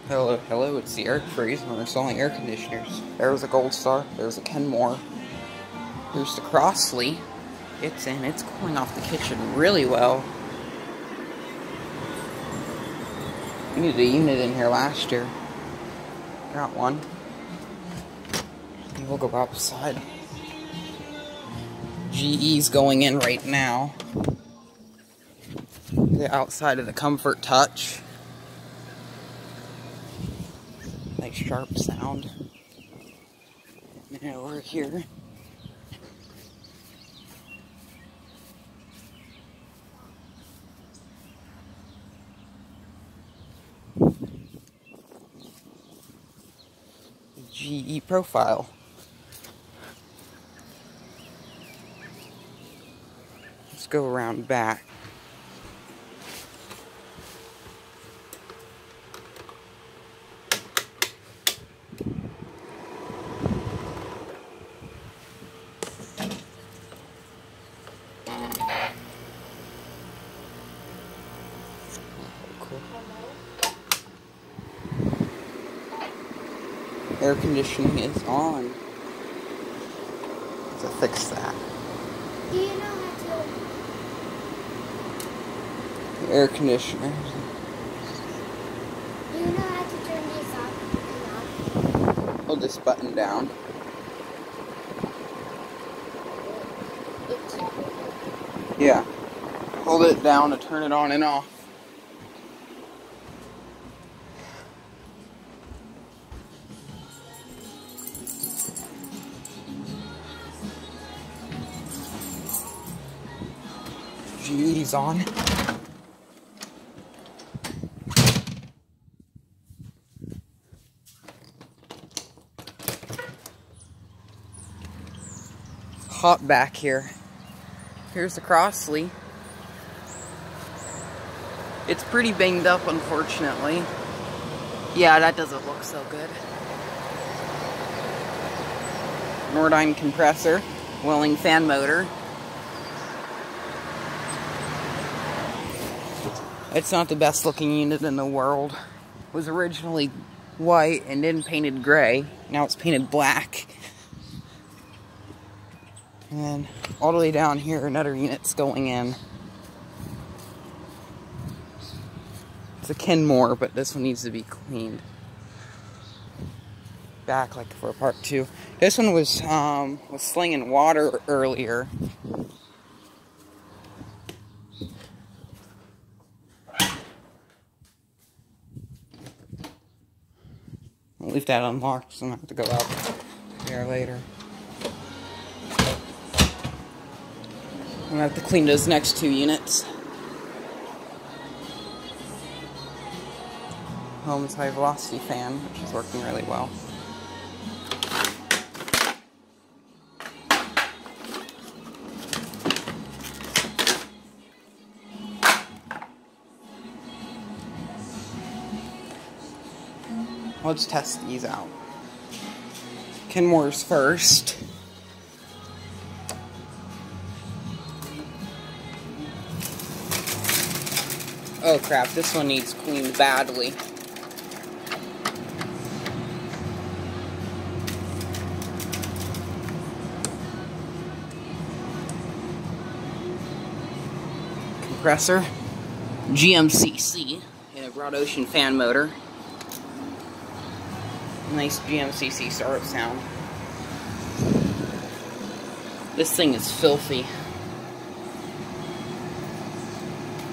Hello, hello, it's the Air Freeze when they're selling air conditioners. There's a Gold Star, there's a Kenmore. Here's the Crossley. It's cooling off the kitchen really well. We needed a unit in here last year. Got one. We'll go outside. GE's going in right now. The outside of the Comfort Touch. Nice sharp sound. And over here. GE profile. Let's go around back. Cool. Air conditioning is on. Let's fix that. Do you know how to... Air conditioner. Do you know how to turn these off and off? Hold this button down. Yeah. Hold it down to turn it on and off. GE's on. Hot back here. Here's the Crossley. It's pretty banged up, unfortunately. Yeah, that doesn't look so good. Nordine compressor, Welling fan motor. It's not the best looking unit in the world. It was originally white and then painted gray. Now it's painted black. And then all the way down here, another unit's going in. It's a Kenmore, but this one needs to be cleaned. Back like for part 2. This one was slinging water earlier. I'll leave that unlocked, so I'm gonna have to go out there later. I'm gonna have to clean those next 2 units. Home's high velocity fan, which is working really well. Let's test these out. Kenmore's first. Oh crap, this one needs cleaned badly. Compressor, GMCC, and a broad ocean fan motor. Nice GMCC startup sound. This thing is filthy.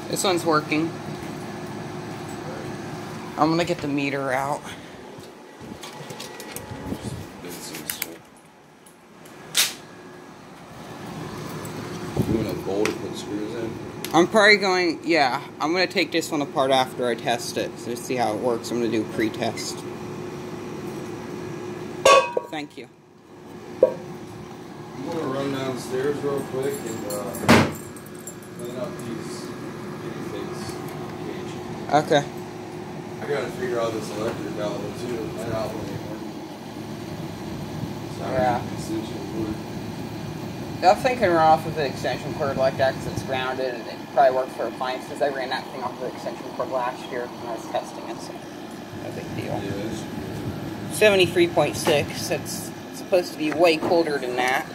This one's working. I'm gonna get the meter out. You want a bowl to put screws in? I'm probably going, yeah, I'm gonna take this one apart after I test it, so to see how it works. I'm gonna do a pre-test. Thank you. I'm gonna run downstairs real quick and clean up these guinea pigs cage. Okay. I gotta figure out this electric outlet too. That outlet ain't working. So Yeah. Extension cord. Nothing can run off of the extension cord like that because it's grounded, and it probably works for appliances. I ran that thing off the extension cord last year when I was testing it. So. No big deal. Yes. 73.6. That's supposed to be way colder than that.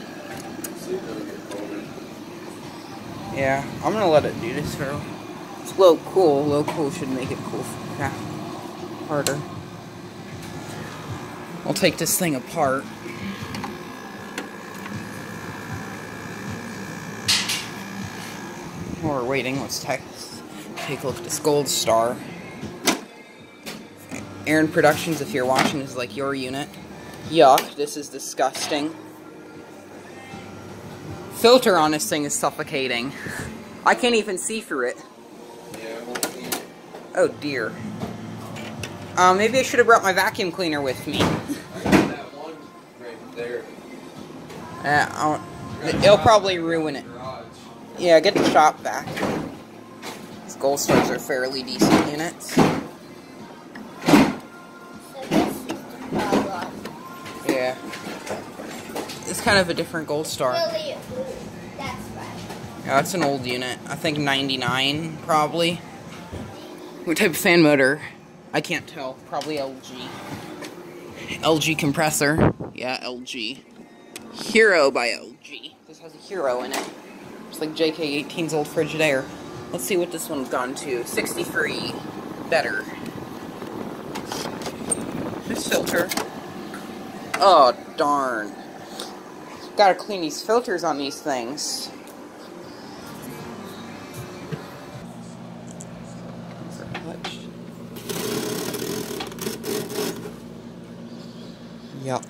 See if it'll get colder. Yeah, I'm gonna let it do this for. It's low cool. Low cool should make it cool. Yeah, harder. I'll take this thing apart. While we're waiting, let's take a look at this Gold Star. Aaron Productions, if you're watching, this is like your unit. Yuck, this is disgusting. Filter on this thing is suffocating. I can't even see through it. Yeah, we'll see. Oh dear. Maybe I should have brought my vacuum cleaner with me. I got that one right there. It'll probably ruin it. Yeah, get the shop back. These Gold Stars are fairly decent units. So this is the problem. Yeah. It's kind of a different Gold Star. Really, that's right. Yeah, that's an old unit. I think 99, probably. What type of fan motor? I can't tell. Probably LG. LG compressor. Yeah, LG. Hero by LG. This has a Hero in it. It's like JK18's old Frigidaire. Let's see what this one's gone to. 63. Better. This filter. Oh, darn. Gotta clean these filters on these things. Yuck.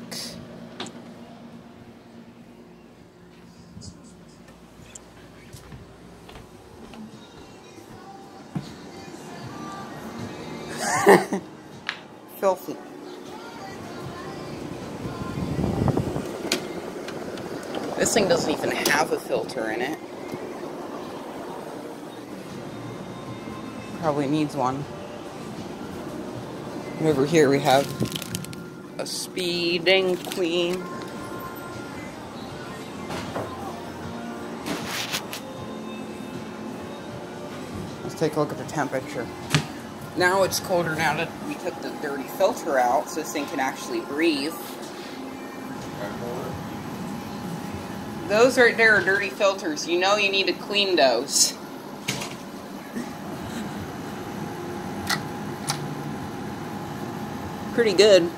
Filthy. This thing doesn't even have a filter in it. Probably needs one. And over here we have a speeding queen. Let's take a look at the temperature. Now it's colder now that we took the dirty filter out, so this thing can actually breathe. Those right there are dirty filters. You know you need to clean those. Pretty good.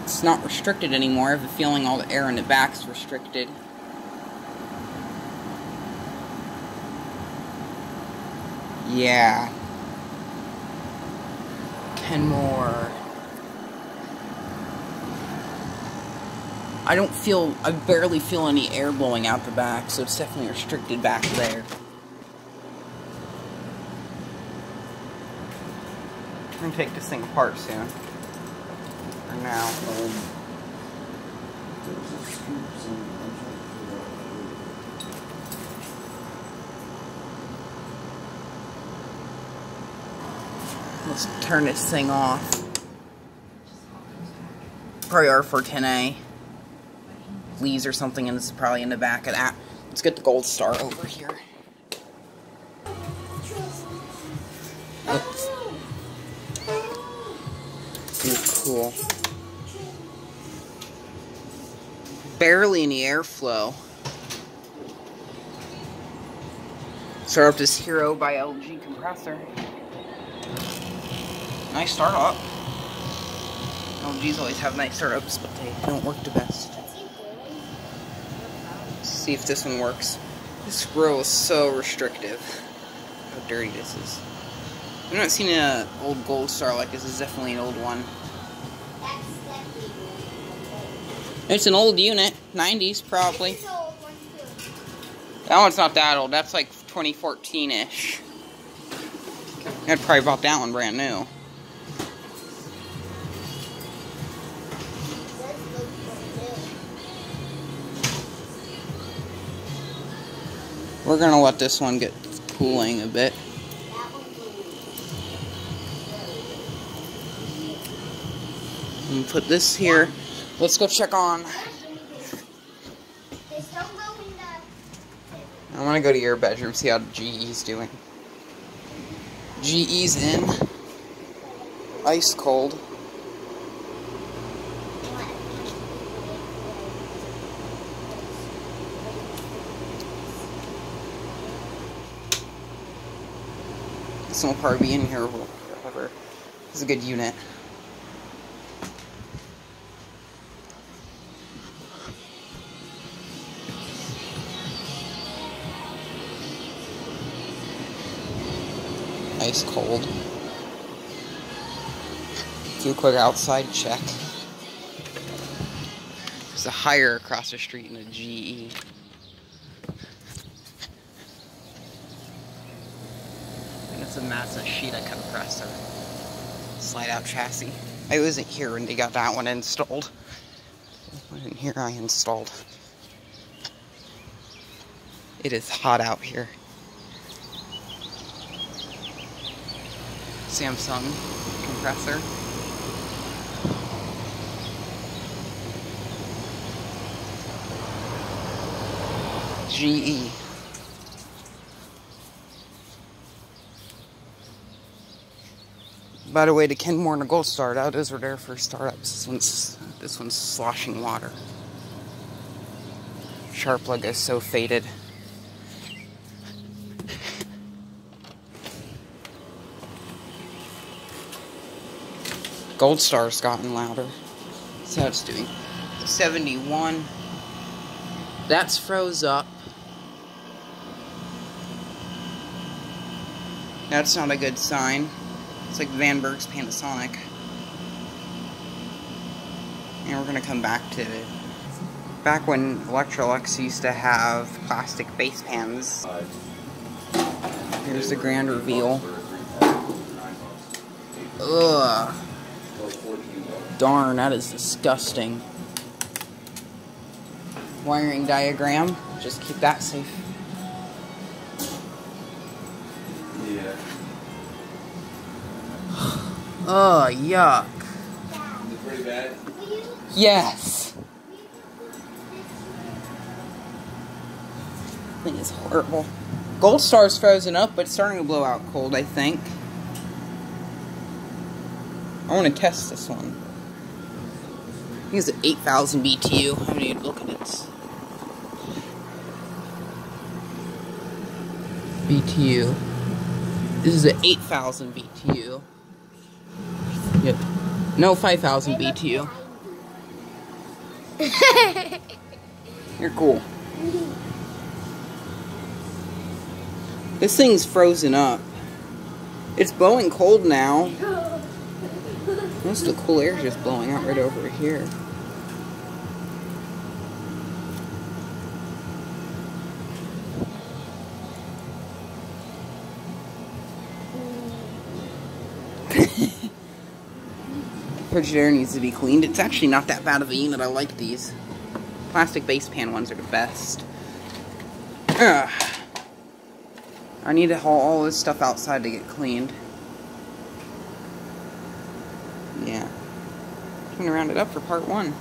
It's not restricted anymore. I have a feeling all the air in the back's restricted. Yeah. 10 more. I barely feel any air blowing out the back, so it's definitely restricted back there. I'm gonna take this thing apart soon. For now. Let's turn this thing off. Probably R410A. Leaves or something, and it's probably in the back of that. Let's get the Gold Star over here. Oops. Ooh, cool. Barely any airflow. Start up this Hero by LG compressor. Nice startup. LGs always have nice startups, but they don't work the best. Let's see if this one works. This grill is so restrictive. How dirty this is. I've not seen an old Gold Star like this. This is definitely an old one. It's an old unit. 90s, probably. That one's not that old. That's like 2014-ish. I'd probably bought that one brand new. We're gonna let this one get cooling a bit. And put this here. Let's go check on. I want to go to your bedroom, see how GE's doing. GE's in. Ice cold. This one will probably be in here forever. It's a good unit. Ice cold. Do a quick outside check. There's a hire across the street in a GE. And it's a Matsushita compressor. Slide out chassis. I wasn't here when they got that one installed. I wasn't here, I installed. It is hot out here. Samsung compressor. GE. By the way, the Kenmore and the Gold Star, those were their first startups. This one's sloshing water. Sharp plug is so faded. Gold Star's gotten louder. That's how it's doing. 71. That's froze up. That's not a good sign. It's like Vanberg's Panasonic. And we're gonna come back to it. Back when Electrolux used to have plastic base pans. Here's the grand reveal. Ugh. Darn, that is disgusting. Wiring diagram. Just keep that safe. Yeah. Oh, yuck. Is it pretty bad? Yes. Thing is horrible. Gold Star's frozen up, but it's starting to blow out cold, I think. I want to test this one. I think it's an 8,000 BTU. I haven't even looked at it. BTU. This is an 8,000 BTU. Yep. No, 5,000 BTU. You're cool. This thing's frozen up. It's blowing cold now. Most of the cool air is just blowing out right over here. Refrigerator needs to be cleaned. It's actually not that bad of a unit. I like these. Plastic base pan ones are the best. Ugh. I need to haul all this stuff outside to get cleaned. Yeah. I'm gonna round it up for part 1.